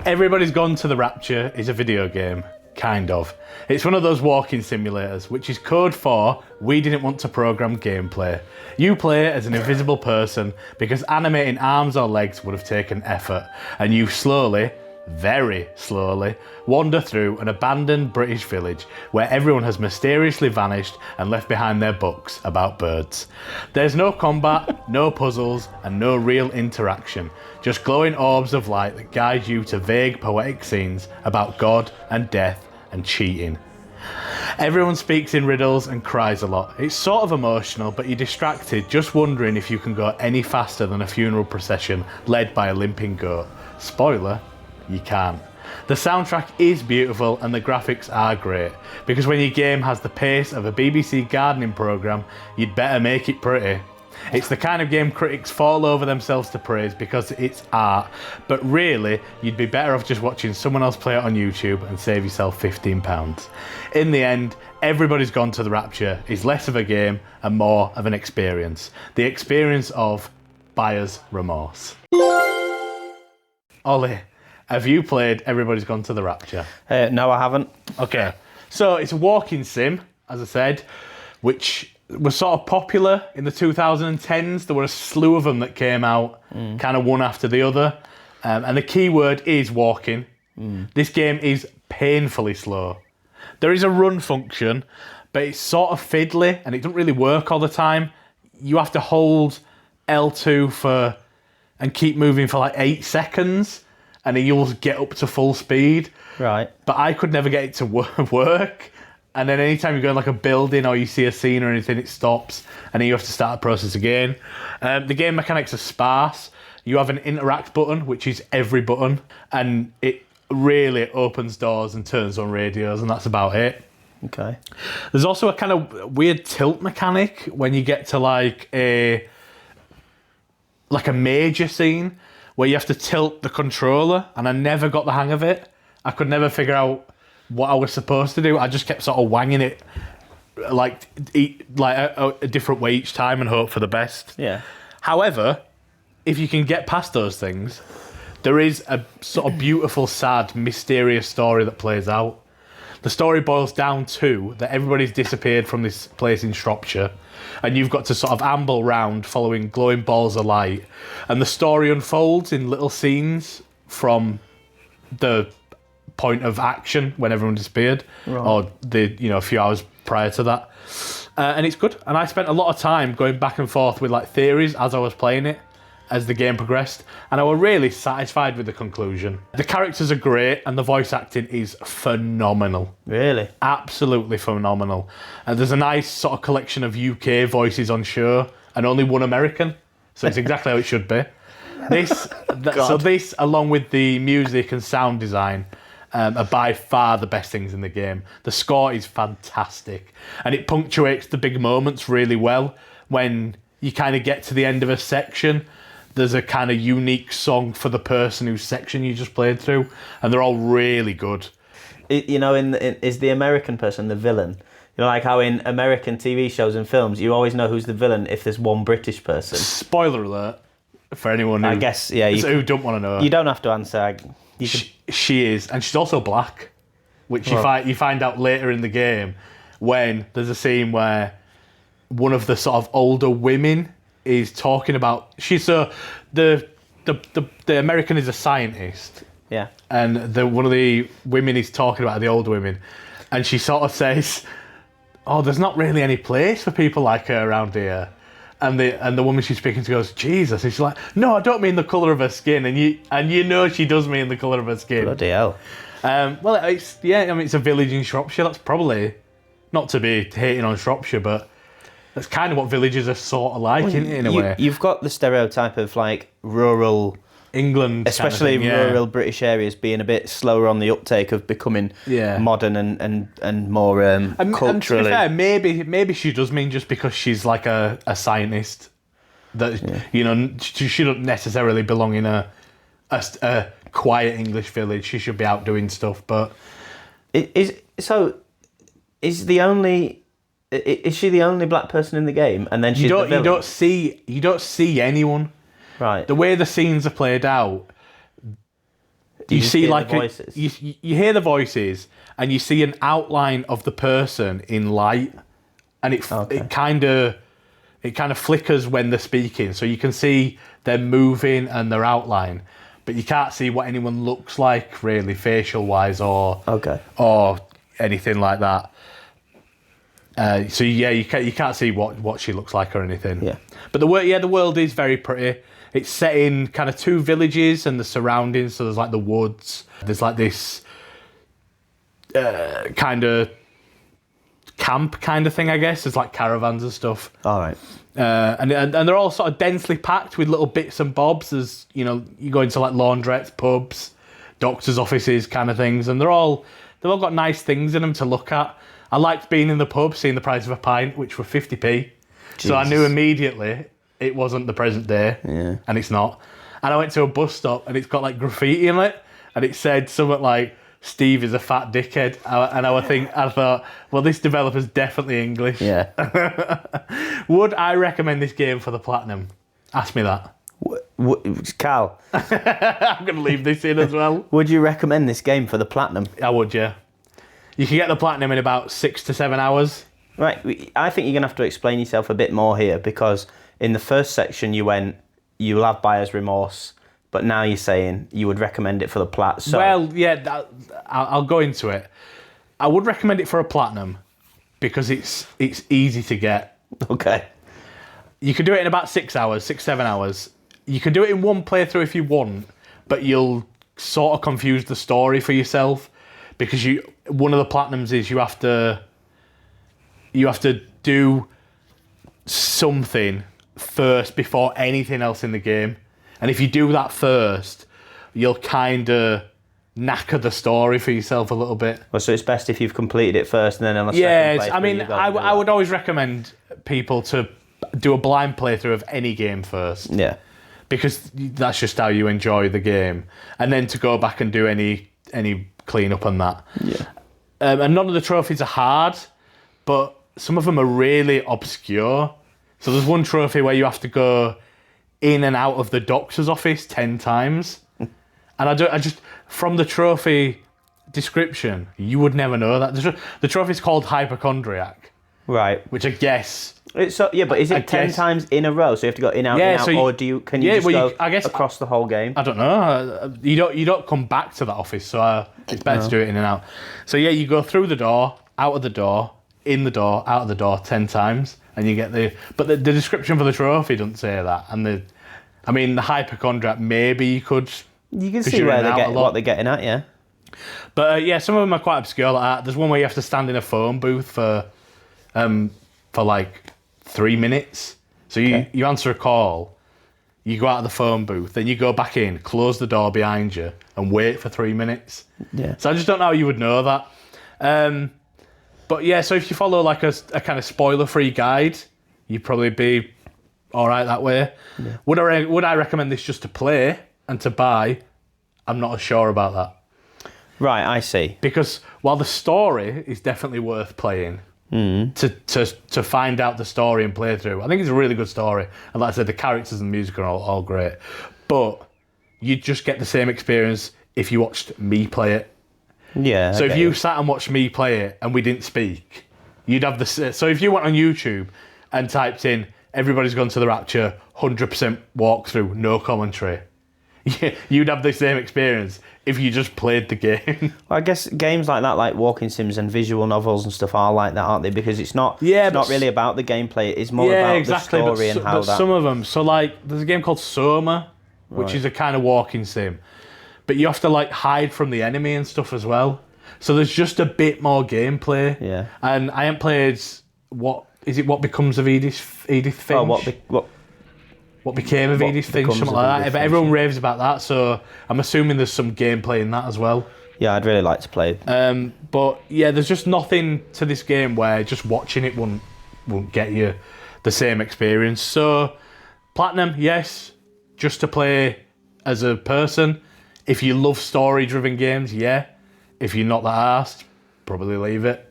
Everybody's Gone to the Rapture is a video game, kind of. It's one of those walking simulators, which is code for we didn't want to program gameplay. You play as an invisible person because animating arms or legs would have taken effort, and you slowly, very slowly, wander through an abandoned British village where everyone has mysteriously vanished and left behind their books about birds. There's no combat, no puzzles, and no real interaction, just glowing orbs of light that guide you to vague poetic scenes about God and death and cheating. Everyone speaks in riddles and cries a lot. It's sort of emotional, but you're distracted just wondering if you can go any faster than a funeral procession led by a limping goat. Spoiler, you can't. The soundtrack is beautiful and the graphics are great, because when your game has the pace of a BBC gardening programme, you'd better make it pretty. It's the kind of game critics fall over themselves to praise because it's art, but really, you'd be better off just watching someone else play it on YouTube and save yourself £15. In the end, Everybody's Gone to the Rapture is less of a game and more of an experience. The experience of buyer's remorse. Ollie, have you played Everybody's Gone to the Rapture? No, I haven't. Okay, so it's a walking sim, as I said, which was sort of popular in the 2010s. There were a slew of them that came out, kind of one after the other. And the key word is walking. This game is painfully slow. There is a run function, but it's sort of fiddly and it doesn't really work all the time. You have to hold L2 and keep moving for like 8 seconds, and then you'll get up to full speed. Right. But I could never get it to work. And then anytime you go in like a building or you see a scene or anything, it stops, and then you have to start the process again. The game mechanics are sparse. You have an interact button, which is every button, and it really opens doors and turns on radios, and that's about it. Okay. There's also a kind of weird tilt mechanic when you get to like a major scene where you have to tilt the controller, and I never got the hang of it. I could never figure out what I was supposed to do. I just kept sort of wanging it like a different way each time and hope for the best. Yeah. However, if you can get past those things, there is a sort of beautiful, sad, mysterious story that plays out. The story boils down to that everybody's disappeared from this place in Shropshire, and you've got to sort of amble round following glowing balls of light, and the story unfolds in little scenes from the point of action when everyone disappeared, or a few hours prior to that, and it's good. And I spent a lot of time going back and forth with like theories as I was playing it, as the game progressed, and I was really satisfied with the conclusion. The characters are great and the voice acting is phenomenal. Really? Absolutely phenomenal. And there's a nice sort of collection of UK voices on show and only one American, so it's exactly how it should be. This, along with the music and sound design, are by far the best things in the game. The score is fantastic, and it punctuates the big moments really well. When you kind of get to the end of a section, there's a kind of unique song for the person whose section you just played through, and they're all really good. Is the American person the villain? You know, like how in American TV shows and films, you always know who's the villain if there's one British person. Spoiler alert for anyone who, who don't want to know. You don't have to answer. She is, and she's also black, which you find out later in the game when there's a scene where one of the sort of older women is talking about the American is a scientist, and one of the women is talking about the older women, and she sort of says, "Oh, there's not really any place for people like her around here." And the woman she's speaking to goes, "Jesus," and she's like, "No, I don't mean the colour of her skin," and you know she does mean the colour of her skin. Bloody hell. It's a village in Shropshire. That's probably not to be hating on Shropshire, but that's kind of what villages are sort of like in a way. You've got the stereotype of like rural England, especially kind of thing, rural British areas being a bit slower on the uptake of becoming modern and more culturally. And to be fair, maybe she does mean just because she's like a scientist that she shouldn't necessarily belong in a quiet English village. She should be out doing stuff. But is she the only black person in the game? And then she's the villain? You don't see anyone. Right. The way the scenes are played out, you see hear like the voices? you hear the voices, and you see an outline of the person in light, and it kind of flickers when they're speaking, so you can see them moving and their outline, but you can't see what anyone looks like really, facial wise or anything like that. So yeah, you can't see what she looks like or anything. Yeah. But the world is very pretty. It's set in kind of 2 villages and the surroundings. So there's like the woods. There's like this kind of camp kind of thing, I guess. There's like caravans and stuff. All right. And they're all sort of densely packed with little bits and bobs. There's, you know, you go into like laundrettes, pubs, doctors' offices kind of things, and they've all got nice things in them to look at. I liked being in the pub, seeing the price of a pint, which were 50p. So I knew immediately it wasn't the present day, and it's not. And I went to a bus stop, and it's got like graffiti in it, and it said something like, "Steve is a fat dickhead." I thought, well, this developer's definitely English. Yeah. Would I recommend this game for the platinum? Ask me that. Cal, I'm going to leave this in as well. would you recommend this game for the platinum? I would, yeah. You can get the platinum in about 6 to 7 hours. Right, I think you're going to have to explain yourself a bit more here, because in the first section you went, you'll have buyer's remorse, but now you're saying you would recommend it for the plat. So, well, yeah, I'll go into it. I would recommend it for a platinum because it's easy to get. Okay. You can do it in about 6 hours, 7 hours. You can do it in one playthrough if you want, but you'll sort of confuse the story for yourself, because one of the platinums is you have to do something first before anything else in the game. And if you do that first, you'll kind of knacker the story for yourself a little bit. Well, so it's best if you've completed it first, and then on a second playthrough, I mean, I would always recommend people to do a blind playthrough of any game first. Yeah. Because that's just how you enjoy the game. And then to go back and do any clean up on that. Yeah. And none of the trophies are hard, but some of them are really obscure. So there's one trophy where you have to go in and out of the doctor's office 10 times. And I just, from the trophy description, you would never know that. The trophy's called Hypochondriac. Right. Which I guess... But is it 10 times in a row? So you have to go in, out, in, out, so or can you just go across the whole game? I don't know. You don't come back to that office, so it's better to do it in and out. So yeah, you go through the door, out of the door, in the door, out of the door 10 times, and you get but the description for the trophy doesn't say that. And the hypochondriac, maybe you could... You can see where what they're getting at, yeah. But yeah, some of them are quite obscure like that. There's one where you have to stand in a phone booth for like 3 minutes. So you answer a call, you go out of the phone booth, then you go back in, close the door behind you, and wait for 3 minutes. Yeah. So I just don't know how you would know that. But yeah, so if you follow like a kind of spoiler-free guide, you'd probably be all right that way. Yeah. Would I recommend this just to play and to buy? I'm not as sure about that. Right, I see. Because while the story is definitely worth playing, to find out the story and play through, I think it's a really good story. And like I said, the characters and the music are all great. But you just get the same experience if you watched me play it. Yeah. So if you sat and watched me play it and we didn't speak, you'd have the... So if you went on YouTube and typed in, everybody's gone to the Rapture, 100% walkthrough, no commentary, you'd have the same experience if you just played the game. Well, I guess games like that, like walking sims and visual novels and stuff, are like that, aren't they? Because it's not really about the gameplay, it's more about the story and how that... some of them, so like, there's a game called Soma, which is a kind of walking sim, but you have to like hide from the enemy and stuff as well. So there's just a bit more gameplay. Yeah. And I haven't played What Becomes of Edith Finch? Oh, What became of Edith Finch, something like that. But everyone raves about that, so I'm assuming there's some gameplay in that as well. Yeah, I'd really like to play. But yeah, there's just nothing to this game where just watching it won't get you the same experience. So platinum, yes, just to play as a person. If you love story-driven games, yeah. If you're not that arsed, probably leave it.